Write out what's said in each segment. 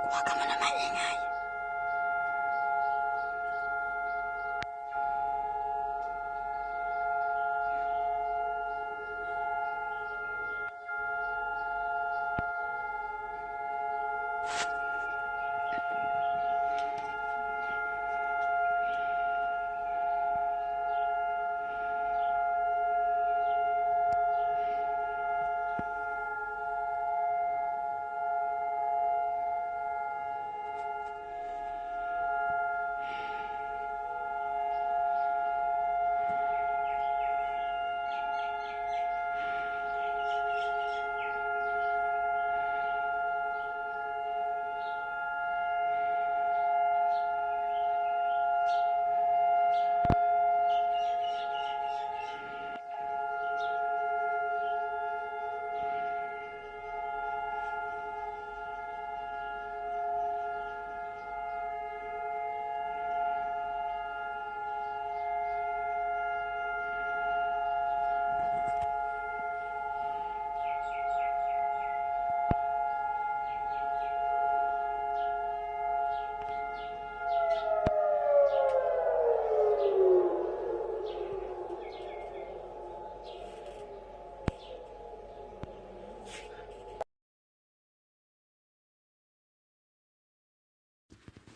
Huwag ka mo na maingay.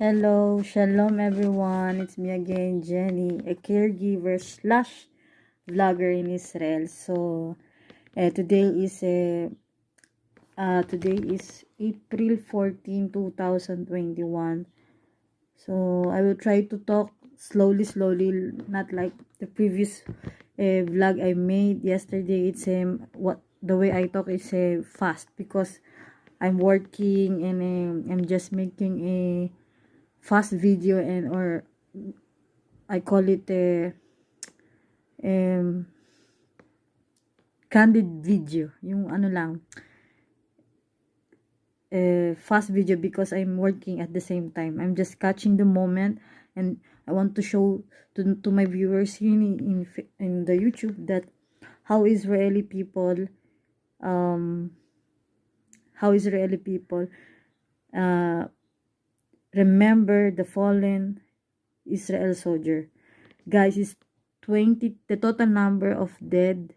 Hello, shalom everyone. It's me again, Jenny, a caregiver slash vlogger in Israel. So, today is April 14, 2021. So, I will try to talk slowly, not like the previous vlog I made yesterday. It's what the way I talk is fast because I'm working and I'm just making a fast video and or I call it a candid video, yung ano lang, fast video because I'm working at the same time. I'm just catching the moment and I want to show to my viewers here in the YouTube that how Israeli people remember the fallen Israel soldier. Guys, is 20, the total number of dead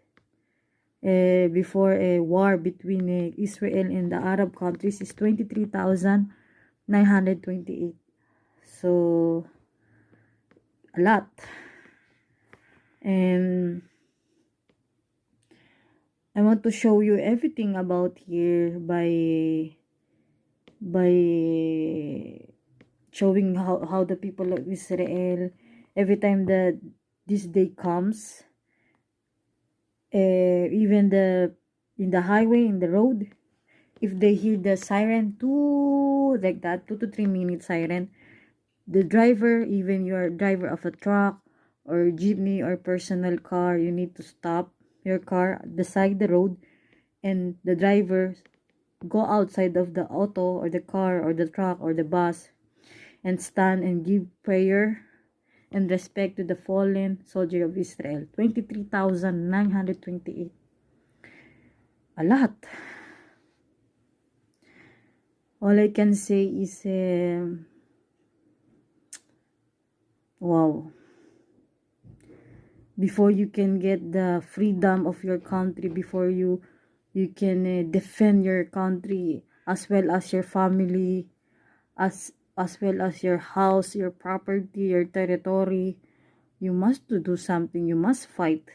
before a war between Israel and the Arab countries is 23,928. So, a lot. And I want to show you everything about here by showing how the people of Israel, every time that this day comes, even in the highway, in the road, if they hear the siren, 2 to 3 minutes siren, the driver, even your driver of a truck or jeepney or personal car, you need to stop your car beside the road, and the driver go outside of the auto or the car or the truck or the bus and stand and give prayer and respect to the fallen soldier of Israel. 23,928. A lot. All I can say is wow. Before you can get the freedom of your country, before you can defend your country as well as your family, as well as your house, your property, your territory, you must do something. You must fight.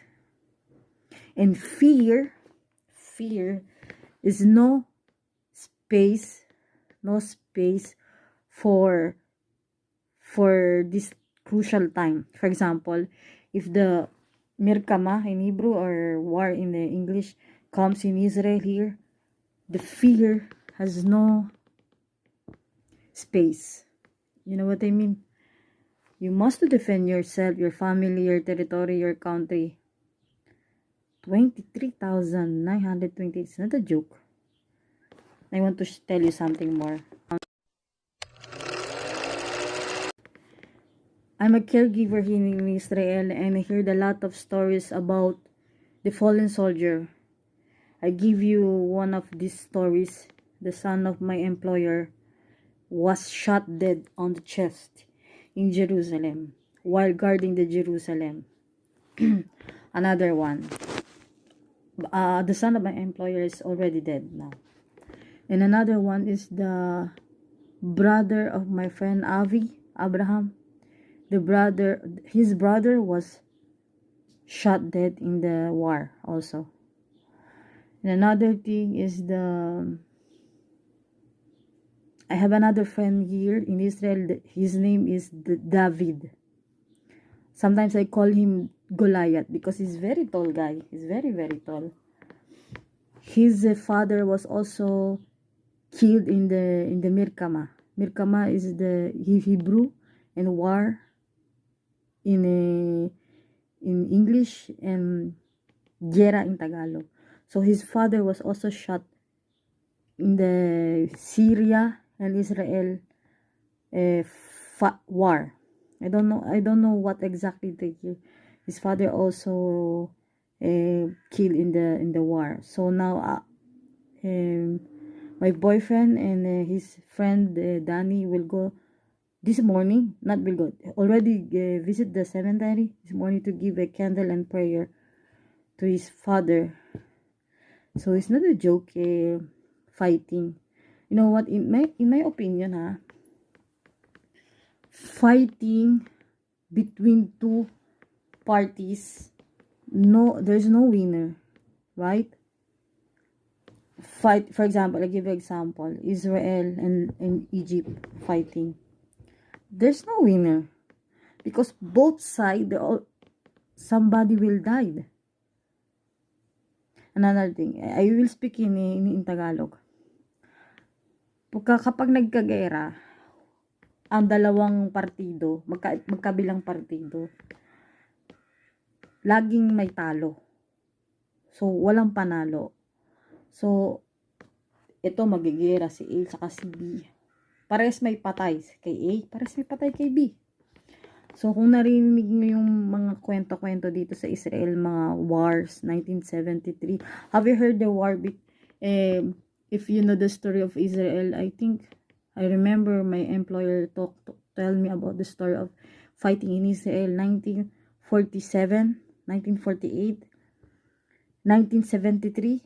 And fear is no space for this crucial time. For example, if the Mirkama in Hebrew or war in the English comes in Israel here, the fear has no space. You know what I mean? You must defend yourself, your family, your territory, your country. 23,920. It's not a joke. I want to tell you something more. I'm a caregiver here in Israel and I heard a lot of stories about the fallen soldier. I give you one of these stories. The son of my employer was shot dead on the chest in Jerusalem while guarding the Jerusalem. Another one. The son of my employer is already dead now. And another one is the brother of my friend Abraham. His brother was shot dead in the war also. And another thing is I have another friend here in Israel. His name is David. Sometimes I call him Goliath because he's very tall guy. He's very, very tall. His father was also killed in the Mirkama. Mirkama is the Hebrew, and war in English, and Gera in Tagalog. So his father was also shot in the Syria and Israel war. I don't know what exactly his father also killed in the war. So now my boyfriend and his friend Danny will go this morning, not will go, already visit the cemetery this morning to give a candle and prayer to his father. So it's not a joke, fighting. You know what, in my opinion, fighting between two parties, there's no winner, right? Fight, for example, I give you example, Israel and Egypt fighting. There's no winner because both sides, somebody will die. Another thing, I will speak in Tagalog. Kapag nagkagera ang dalawang partido, magkabilang partido, laging may talo. So, walang panalo. So, ito magigera si A saka si B. Pares may patay kay A, pares may patay kay B. So, kung narinig nyo yung mga kwento-kwento dito sa Israel, mga wars, 1973. Have you heard the war? If you know the story of Israel, I remember my employer tell me about the story of fighting in Israel, 1947, 1948, 1973,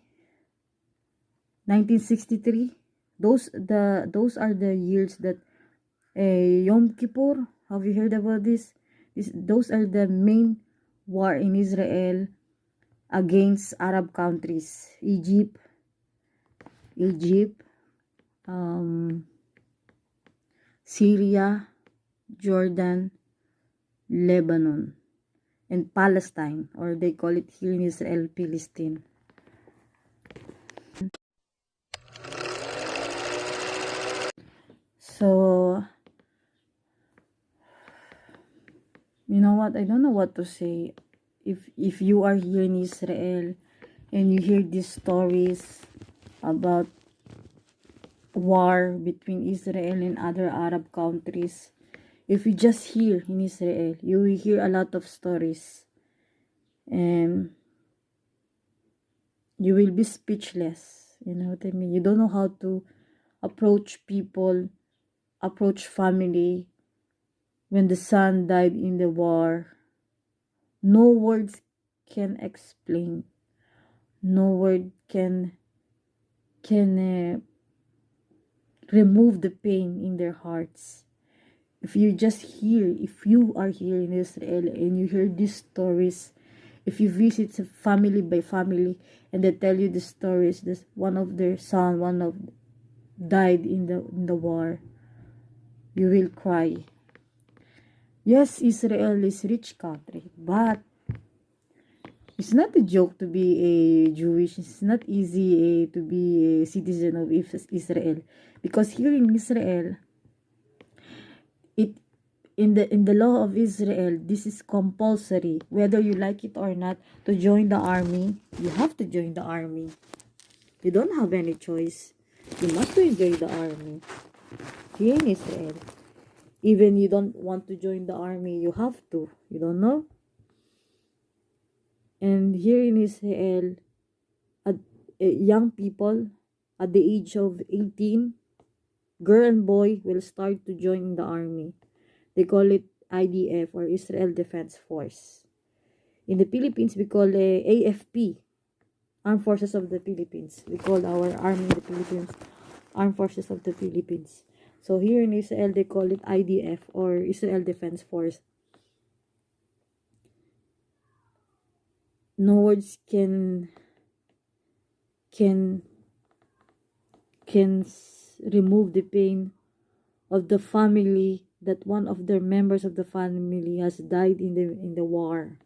1963. Those are the years that Yom Kippur. Have you heard about this? Those are the main war in Israel against Arab countries, Egypt, Syria, Jordan, Lebanon, and Palestine, or they call it here in Israel, Palestine. So, you know what? I don't know what to say. If you are here in Israel and you hear these stories about war between Israel and other Arab countries, if you just hear in Israel, you will hear a lot of stories, and you will be speechless. You know what I mean? You don't know how to approach people, approach family when the son died in the war. No words can explain. No word can remove the pain in their hearts. If you are here in Israel and you hear these stories, if you visit family by family and they tell you the stories, this one of their son, died in the war, you will cry. Yes, Israel is rich country, but it's not a joke to be a Jewish. It's not easy to be a citizen of Israel, because here in Israel, in the law of Israel, this is compulsory, whether you like it or not, to join the army. You have to join the army. You don't have any choice. You must join the army here in Israel. Even you don't want to join the army, you have to. You don't know? And here in Israel, young people at the age of 18, girl and boy will start to join in the army. They call it IDF, or Israel Defense Force. In the Philippines, we call it AFP, Armed Forces of the Philippines. We call our army in the Philippines Armed Forces of the Philippines. So here in Israel, they call it IDF, or Israel Defense Force. No words can remove the pain of the family that one of their members of the family has died in the war.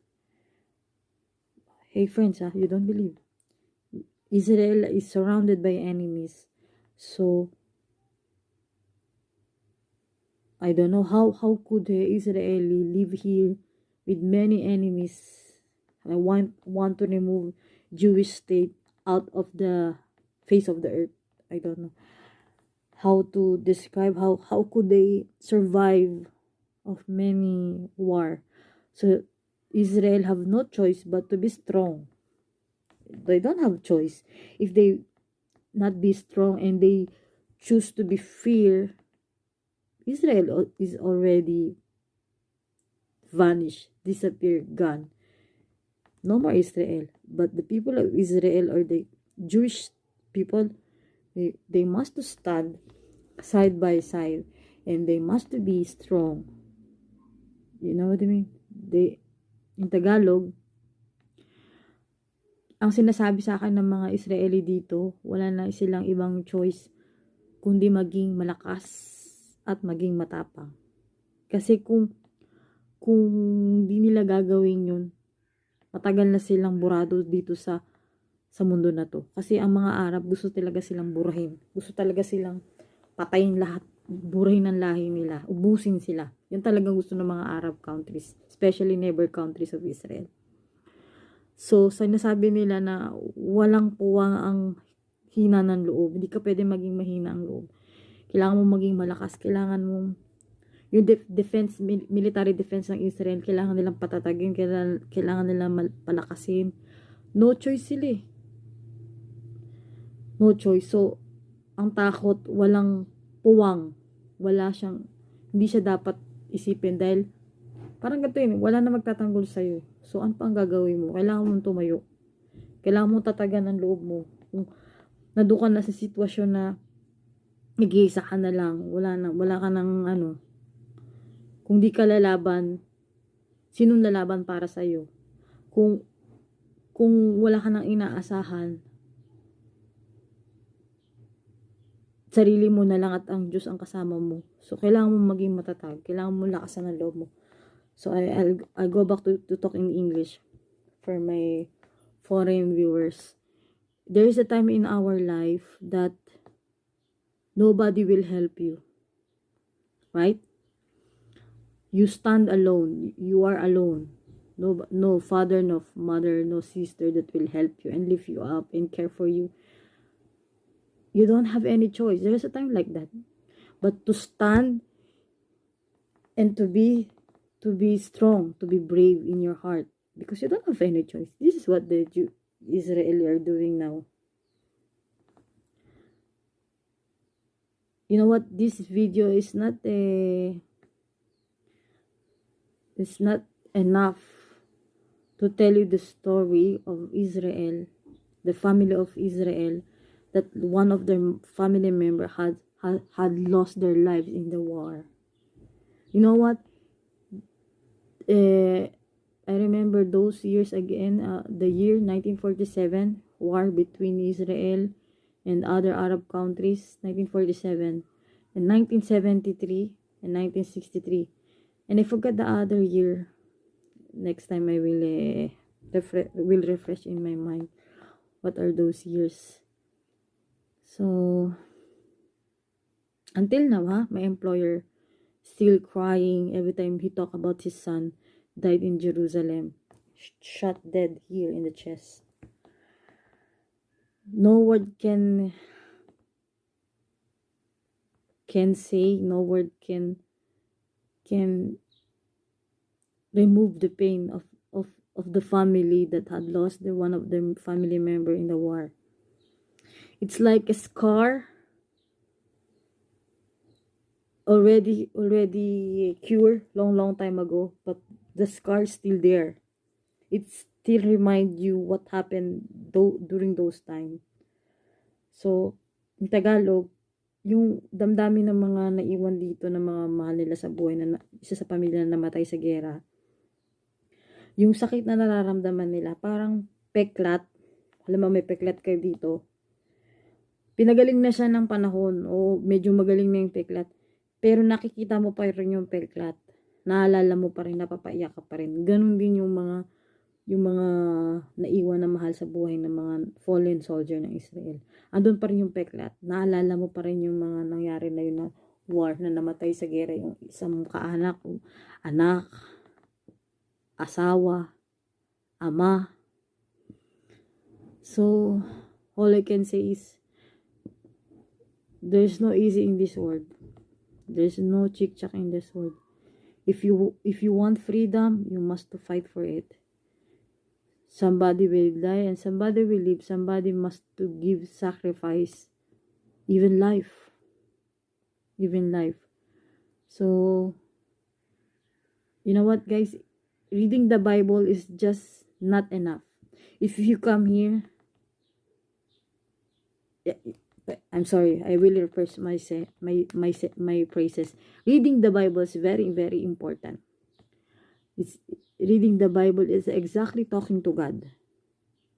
Hey friends, you don't believe? Israel is surrounded by enemies. So I don't know how could the Israeli live here with many enemies. I want to remove Jewish state out of the face of the earth. I don't know how to describe how could they survive of many war. So Israel have no choice but to be strong. They don't have choice. If they not be strong and they choose to be fear, Israel is already vanished, disappeared, gone. No more Israel. But the people of Israel, or the Jewish people, they must stand side by side, and they must be strong. You know what I mean? In Tagalog, ang sinasabi sa akin ng mga Israeli dito, wala na silang ibang choice kundi maging malakas at maging matapang. Kasi kung di nila gagawin yun, matagal na silang burado dito sa mundo na to. Kasi ang mga Arab, gusto talaga silang burahin. Gusto talaga silang patayin lahat. Burahin ng lahi nila. Ubusin sila. Yan talagang gusto ng mga Arab countries. Especially neighbor countries of Israel. So, sinasabi nila na walang puwang ang hina ng loob. Hindi ka pwede maging mahina ang loob. Kailangan mo maging malakas. Kailangan mo yung defense, military defense ng Israel, kailangan nilang patatagin, kailangan nilang palakasin. No choice sila eh. No choice. So, ang takot, walang puwang. Hindi siya dapat isipin dahil parang ganito yun, wala na magtatanggol sa'yo. So, ano pa ang gagawin mo? Kailangan mong tumayo. Kailangan mong tatagan ang loob mo. Kung nandoon ka na sa sitwasyon na nag-iisa ka na lang, wala ka ng kung di ka lalaban, sinong lalaban para sa'yo? Kung wala ka nang inaasahan, sarili mo na lang at ang Diyos ang kasama mo. So, kailangan mo maging matatag. Kailangan mo lakasan ang loob mo. So, I'll go back to talk in English for my foreign viewers. There is a time in our life that nobody will help you. Right? You stand alone. You are alone. No father, no mother, no sister that will help you and lift you up and care for you. You don't have any choice. There is a time like that. But to stand and to be strong, to be brave in your heart, because you don't have any choice. This is what the Israeli are doing now. You know what? This video is not it's not enough to tell you the story of Israel, the family of Israel, that one of their family member had lost their lives in the war. You know what? I remember those years again, the year 1947, war between Israel and other Arab countries, 1947, and 1973, and 1963. And I forgot the other year. Next time I will refresh in my mind what are those years. So, until now, my employer still crying every time he talk about his son died in Jerusalem, shot dead here in the chest. No word can say, no word can remove the pain of the family that had lost one of their family member in the war. It's like a scar already cured long time ago, but the scar still there. It still remind you what happened during those time. So, in Tagalog, yung damdamin ng mga naiwan dito ng mga mahal nila sa buhay na isa sa pamilya na namatay sa gera, yung sakit na nararamdaman nila, parang peklat. Alam mo, may peklat kayo dito. Pinagaling na siya ng panahon o medyo magaling na yung peklat. Pero nakikita mo pa rin yung peklat. Naalala mo pa rin, napapaiyak ka pa rin. Ganon din yung mga naiwan na mahal sa buhay ng mga fallen soldier ng Israel. Andun pa rin yung peklat. Naalala mo pa rin yung mga nangyari na yun na war na namatay sa gera, yung isang kaanak, anak, asawa, ama. So, all I can say is, there's no easy in this world. There's no chick-chack in this world. If you want freedom, you must to fight for it. Somebody will die and somebody will live. Somebody must to give sacrifice. Even life. Even life. So, you know what, guys? Reading the Bible is just not enough. If you come here, I'm sorry, I will reverse my phrases. Reading the Bible is very, very important. Reading the Bible is exactly talking to God.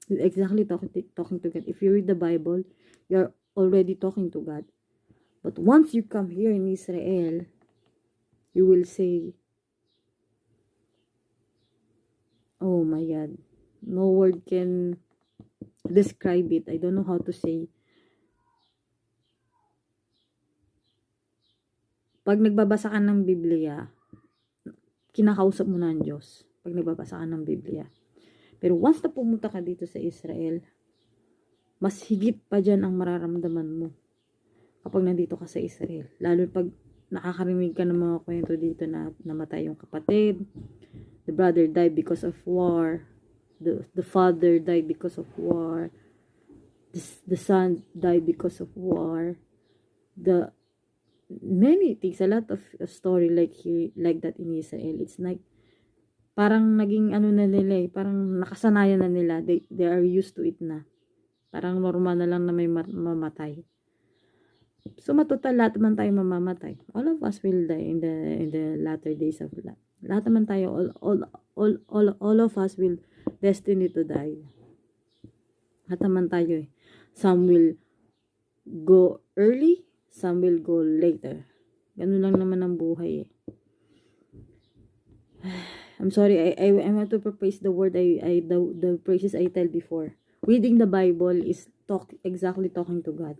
It's exactly talking to God. If you read the Bible, you're already talking to God. But once you come here in Israel, you will say, oh my God, no word can describe it. I don't know how to say. Pag nagbabasa ka ng Biblia, kinakausap mo na ang Diyos. Pag nagbabasa ka ng Biblia. Pero once na pumunta ka dito sa Israel, mas higit pa dyan ang mararamdaman mo kapag nandito ka sa Israel. Lalo pag nakakarinig ka ng mga kwento dito na namatay yung kapatid, the brother died because of war, the father died because of war, the son died because of war, the many things, a lot of story like that in Israel. It's like parang naging ano na nila parang nakasanayan na nila. They are used to it na. Parang normal na lang na may mamatay. So matotal lahat man tayo mamamatay. All of us will die in the latter days of life. Lahat naman tayo, all of us will destined to die. Lahat naman tayo eh. Some will go early, some will go later. Ganun lang naman ang buhay eh. I'm sorry, I want to paraphrase the word the phrases I tell before. Reading the Bible is exactly talking to God.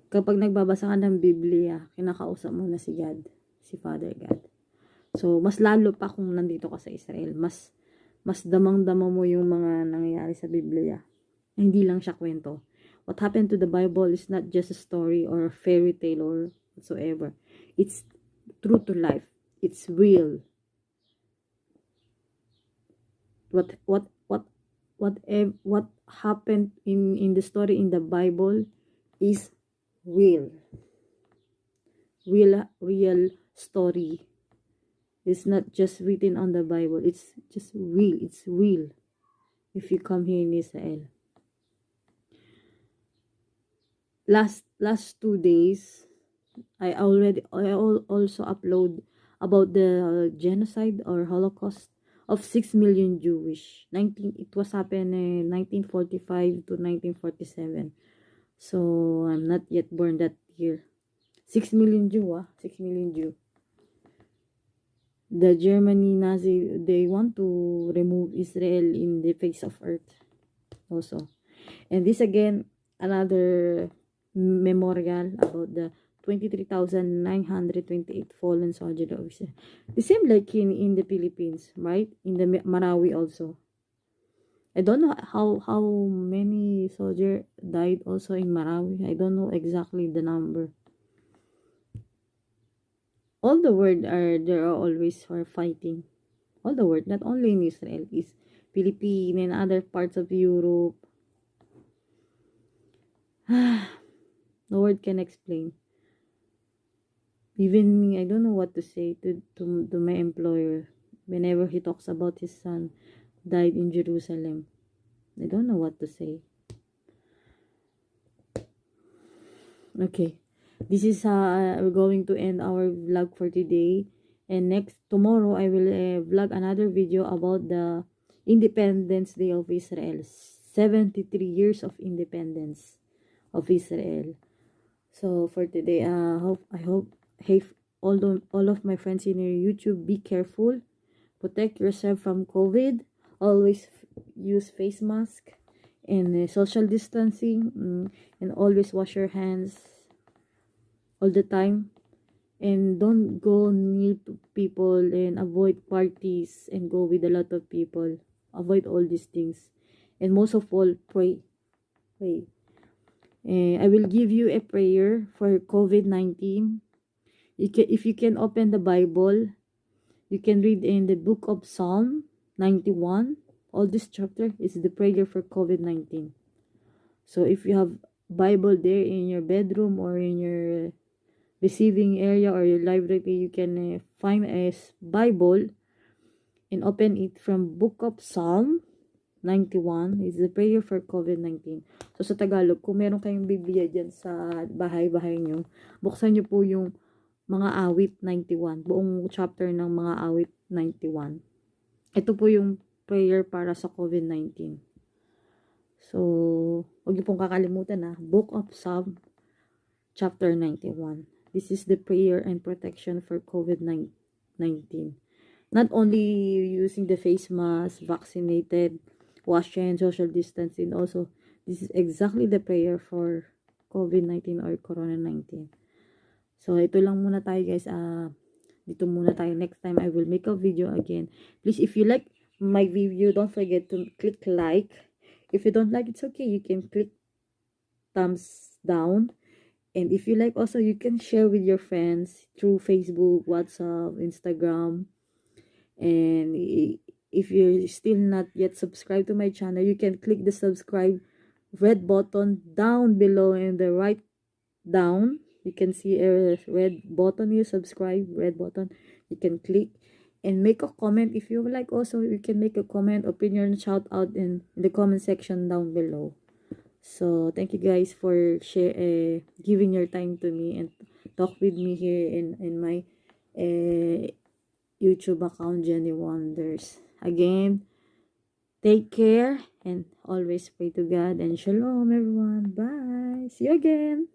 Kapag nagbabasa ka ng Biblia, kinakausap mo na si God, si Father God. So, mas lalo pa kung nandito ka sa Israel, mas damang-dama mo yung mga nangyayari sa Biblia. Hindi lang siya kwento. What happened to the Bible is not just a story or a fairy tale or whatsoever. It's true to life. It's real. What happened in the story in the Bible is real story. It's not just written on the Bible. It's just real. It's real. If you come here in Israel. Last 2 days, I also upload about the genocide or Holocaust of 6 million Jewish. It was happened in 1945 to 1947. So, I'm not yet born that year. 6 million Jew, 6 million Jew. The Germany Nazi, they want to remove Israel in the face of earth. Also. And this again, another memorial about the 23,928 fallen soldiers of Israel. The same like in the Philippines, right? In the Marawi also. I don't know how many soldiers died also in Marawi. I don't know exactly the number. All the world there are always for fighting. All the world, not only in Israel, is Philippines and other parts of Europe. No word can explain. Even me, I don't know what to say to my employer whenever he talks about his son died in Jerusalem. I don't know what to say. Okay, this is we're going to end our vlog for today, and next tomorrow I will vlog another video about the Independence Day of Israel. 73 years of independence of Israel. So for today, I hope, hey, all of my friends in your YouTube, be careful, protect yourself from COVID, always use face mask and social distancing, and always wash your hands all the time, and don't go near to people, and avoid parties and go with a lot of people. Avoid all these things, and most of all, pray. I will give you a prayer for COVID-19. If you can open the Bible, you can read in the book of Psalm 91. All this chapter is the prayer for COVID-19. So if you have Bible there in your bedroom or in your receiving area or your library, you can find a Bible and open it from book of Psalm 91. Is the prayer for COVID-19. So sa Tagalog, kung meron kayong Biblia dyan sa bahay-bahay nyo, buksan nyo po yung mga awit 91. Buong chapter ng mga awit 91. Ito po yung prayer para sa COVID-19. So, huwag niyo pong kakalimutan Book of Psalm, chapter 91. This is the prayer and protection for COVID-19. Not only using the face mask, vaccinated, wash hands, social distancing, also, this is exactly the prayer for COVID-19 or Corona-19. So, ito lang muna tayo guys. Dito muna tayo. Next time, I will make a video again. Please, if you like my video, don't forget to click like. If you don't like, it's okay. You can click thumbs down. And if you like also, you can share with your friends through Facebook, WhatsApp, Instagram. And if you're still not yet subscribed to my channel, you can click the subscribe red button down below in the right down. You can see a red button, you subscribe, red button. You can click and make a comment. If you like also, you can make a comment, opinion, shout out in the comment section down below. So, thank you guys for giving your time to me and talk with me here in my YouTube account, Jenny Wonders. Again, take care and always pray to God, and shalom everyone. Bye. See you again.